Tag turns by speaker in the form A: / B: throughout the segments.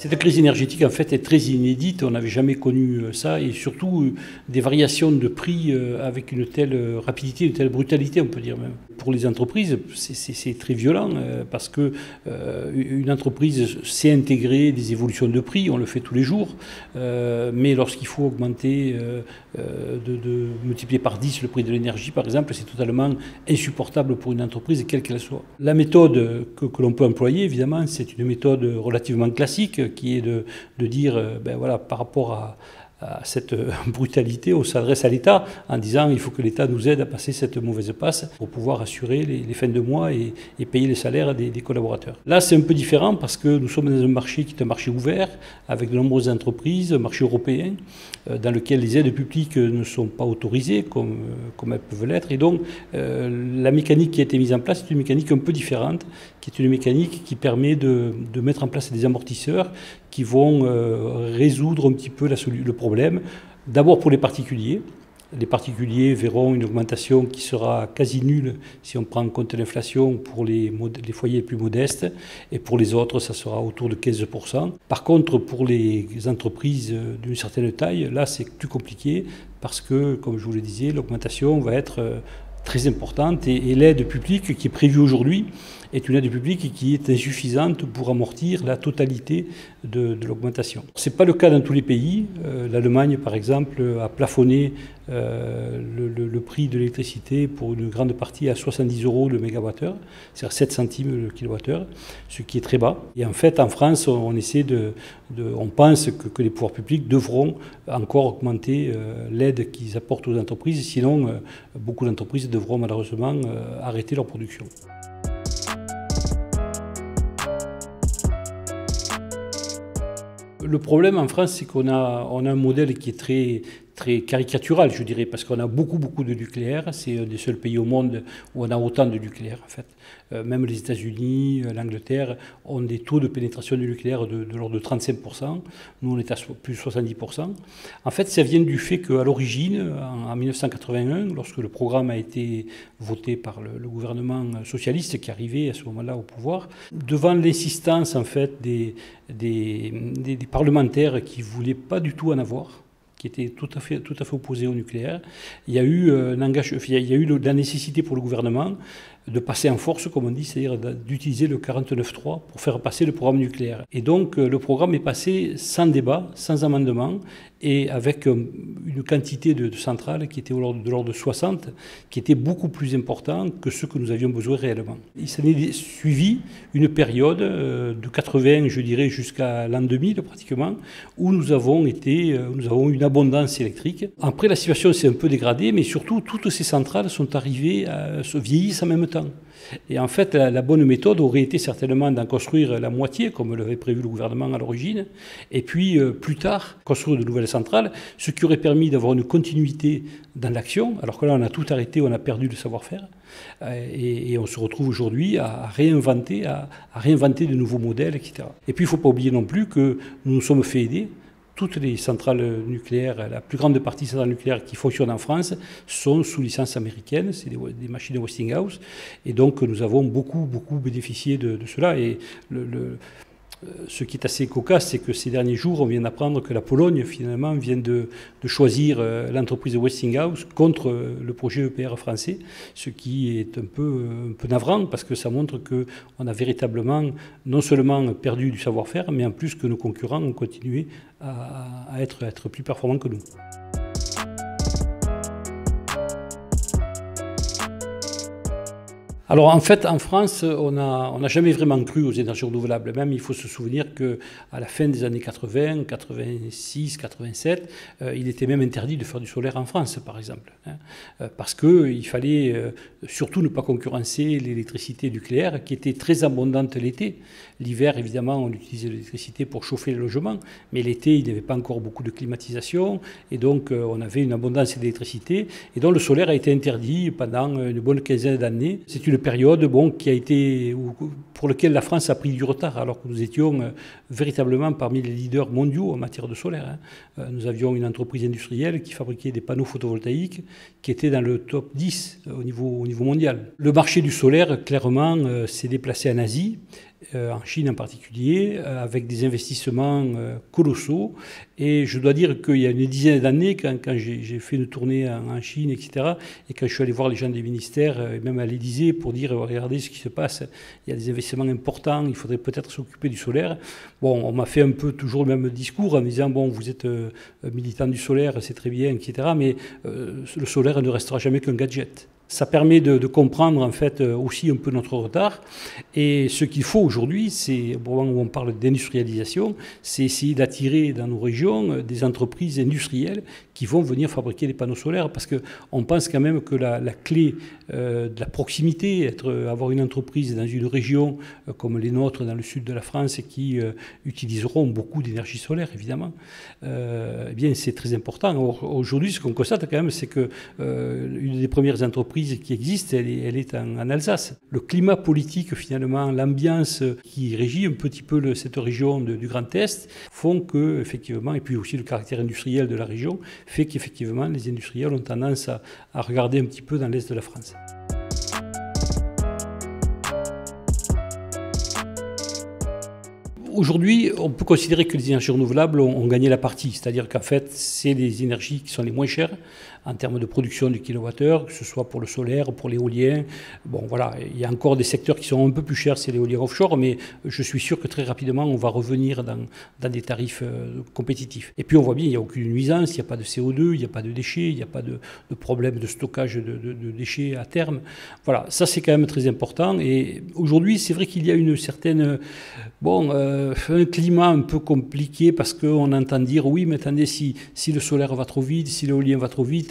A: Cette crise énergétique en fait est très inédite, on n'avait jamais connu ça et surtout des variations de prix avec une telle rapidité, une telle brutalité on peut dire même. Pour les entreprises c'est très violent parce que une entreprise sait intégrer des évolutions de prix, on le fait tous les jours, mais lorsqu'il faut augmenter, de multiplier par 10 le prix de l'énergie par exemple, c'est totalement insupportable pour une entreprise quelle qu'elle soit. La méthode que l'on peut employer évidemment c'est une méthode relativement classique qui est de dire, ben voilà, par rapport à cette brutalité, on s'adresse à l'État en disant il faut que l'État nous aide à passer cette mauvaise passe pour pouvoir assurer les fins de mois et payer les salaires des collaborateurs. Là, c'est un peu différent parce que nous sommes dans un marché qui est un marché ouvert avec de nombreuses entreprises, un marché européen dans lequel les aides publiques ne sont pas autorisées comme elles peuvent l'être. Et donc, la mécanique qui a été mise en place est une mécanique un peu différente, qui est une mécanique qui permet de mettre en place des amortisseurs qui vont résoudre un petit peu le problème. D'abord pour les particuliers. Les particuliers verront une augmentation qui sera quasi nulle si on prend en compte l'inflation pour les foyers les plus modestes. Et pour les autres, ça sera autour de 15%. Par contre, pour les entreprises d'une certaine taille, là c'est plus compliqué parce que, comme je vous le disais, l'augmentation va être très importante et l'aide publique qui est prévue aujourd'hui est une aide publique qui est insuffisante pour amortir la totalité de l'augmentation. Ce n'est pas le cas dans tous les pays. L'Allemagne, par exemple, a plafonné le prix de l'électricité pour une grande partie à 70 € le mégawattheure, c'est-à-dire 7 centimes le kilowattheure, ce qui est très bas. Et en fait, en France, on essaie on pense que les pouvoirs publics devront encore augmenter l'aide qu'ils apportent aux entreprises, sinon beaucoup d'entreprises devront malheureusement arrêter leur production. Le problème en France, c'est qu'on a un modèle qui est très caricatural, je dirais, parce qu'on a beaucoup de nucléaire. C'est un des seuls pays au monde où on a autant de nucléaire, en fait. Même les États-Unis, l'Angleterre ont des taux de pénétration du nucléaire de l'ordre de 35%. Nous, on est à plus de 70%. En fait, ça vient du fait qu'à l'origine, en 1981, lorsque le programme a été voté par le gouvernement socialiste qui arrivait à ce moment-là au pouvoir, devant l'insistance, en fait, des parlementaires qui ne voulaient pas du tout en avoir, qui étaient tout à fait opposés au nucléaire, il y a eu la nécessité pour le gouvernement de passer en force, comme on dit, c'est-à-dire d'utiliser le 49.3 pour faire passer le programme nucléaire. Et donc le programme est passé sans débat, sans amendement, et avec une quantité de centrales qui était de l'ordre de 60, qui était beaucoup plus important que ce que nous avions besoin réellement. Il s'en est suivi une période de 80, je dirais, jusqu'à l'an 2000 pratiquement, où nous avons eu une abondance électrique. Après, la situation s'est un peu dégradée, mais surtout, toutes ces centrales sont arrivées à se vieillir en même temps. Et en fait, la bonne méthode aurait été certainement d'en construire la moitié, comme l'avait prévu le gouvernement à l'origine, et puis plus tard, construire de nouvelles centrales, ce qui aurait permis d'avoir une continuité dans l'action, alors que là, on a tout arrêté, on a perdu le savoir-faire, et on se retrouve aujourd'hui à réinventer de nouveaux modèles, etc. Et puis, il ne faut pas oublier non plus que nous nous sommes fait aider. Toutes les centrales nucléaires, la plus grande partie des centrales nucléaires qui fonctionnent en France sont sous licence américaine, c'est des machines de Westinghouse, et donc nous avons beaucoup bénéficié de cela. Et ce qui est assez cocasse, c'est que ces derniers jours, on vient d'apprendre que la Pologne, finalement, vient de choisir l'entreprise de Westinghouse contre le projet EPR français, ce qui est un peu navrant, parce que ça montre qu'on a véritablement non seulement perdu du savoir-faire, mais en plus que nos concurrents ont continué à être plus performants que nous. Alors en fait, en France, on n'a jamais vraiment cru aux énergies renouvelables. Même, il faut se souvenir qu'à la fin des années 80, 86, 87, il était même interdit de faire du solaire en France, par exemple. Parce qu'il fallait surtout ne pas concurrencer l'électricité nucléaire, qui était très abondante l'été. L'hiver, évidemment, on utilisait l'électricité pour chauffer les logements, mais l'été, il n'y avait pas encore beaucoup de climatisation, et donc on avait une abondance d'électricité, et donc le solaire a été interdit pendant une bonne quinzaine d'années. C'est une période pour laquelle la France a pris du retard, alors que nous étions véritablement parmi les leaders mondiaux en matière de solaire. Nous avions une entreprise industrielle qui fabriquait des panneaux photovoltaïques qui était dans le top 10 au niveau mondial. Le marché du solaire, clairement, s'est déplacé en Asie. en Chine en particulier, avec des investissements colossaux. Et je dois dire qu'il y a une dizaine d'années, quand j'ai fait une tournée en Chine, etc., et quand je suis allé voir les gens des ministères, et même à l'Élysée, pour dire, regardez ce qui se passe, il y a des investissements importants, il faudrait peut-être s'occuper du solaire. Bon, on m'a fait un peu toujours le même discours en me disant, bon, vous êtes militant du solaire, c'est très bien, etc., mais le solaire ne restera jamais qu'un gadget. Ça permet de comprendre en fait aussi un peu notre retard. Et ce qu'il faut aujourd'hui, c'est, au moment où on parle d'industrialisation, c'est essayer d'attirer dans nos régions des entreprises industrielles qui vont venir fabriquer des panneaux solaires, parce qu'on pense quand même que la clé de la proximité, avoir une entreprise dans une région comme les nôtres dans le sud de la France qui utiliseront beaucoup d'énergie solaire, évidemment, eh bien c'est très important. Aujourd'hui, ce qu'on constate quand même, c'est que une des premières entreprises qui existe, elle est en Alsace. Le climat politique, finalement, l'ambiance qui régit un petit peu cette région du Grand Est font que, effectivement, et puis aussi le caractère industriel de la région, fait qu'effectivement, les industriels ont tendance à regarder un petit peu dans l'Est de la France. Aujourd'hui, on peut considérer que les énergies renouvelables ont gagné la partie, c'est-à-dire qu'en fait, c'est les énergies qui sont les moins chères en termes de production du kilowattheure, que ce soit pour le solaire, pour l'éolien. Bon, voilà, il y a encore des secteurs qui sont un peu plus chers, c'est l'éolien offshore, mais je suis sûr que très rapidement, on va revenir dans des tarifs compétitifs. Et puis, on voit bien, il n'y a aucune nuisance, il n'y a pas de CO2, il n'y a pas de déchets, il n'y a pas de problème de stockage de déchets à terme. Voilà, ça, c'est quand même très important. Et aujourd'hui, c'est vrai qu'il y a une certaine... un climat un peu compliqué parce qu'on entend dire oui, mais attendez, si le solaire va trop vite, si l'éolien va trop vite,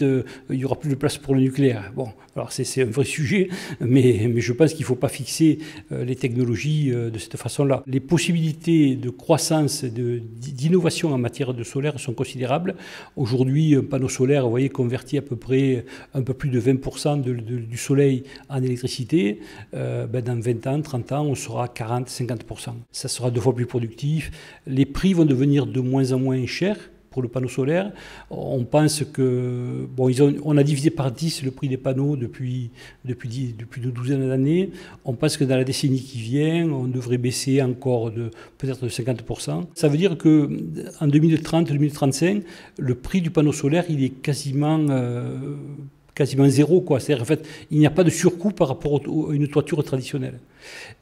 A: il n'y aura plus de place pour le nucléaire. Bon, alors c'est un vrai sujet, mais je pense qu'il ne faut pas fixer les technologies de cette façon-là. Les possibilités de croissance, d'innovation en matière de solaire sont considérables. Aujourd'hui, un panneau solaire, vous voyez, convertit à peu près un peu plus de 20% du soleil en électricité. Dans 20 ans, 30 ans, on sera à 40-50%. Ça sera 2 fois plus productif. Les prix vont devenir de moins en moins chers pour le panneau solaire. On pense que, on a divisé par 10 le prix des panneaux depuis une douzaine d'années. On pense que dans la décennie qui vient, on devrait baisser encore peut-être de 50%. Ça veut dire qu'en 2030-2035, le prix du panneau solaire, il est quasiment zéro, quoi. C'est-à-dire, en fait, il n'y a pas de surcoût par rapport à une toiture traditionnelle.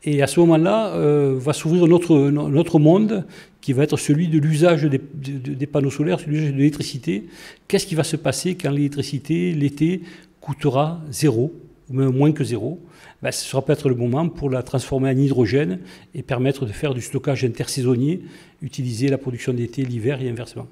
A: Et à ce moment-là, va s'ouvrir notre monde qui va être celui de l'usage des panneaux solaires, celui de l'usage de l'électricité. Qu'est-ce qui va se passer quand l'électricité, l'été, coûtera zéro, ou même moins que zéro? Ce sera peut-être le moment pour la transformer en hydrogène et permettre de faire du stockage intersaisonnier, utiliser la production d'été, l'hiver et inversement.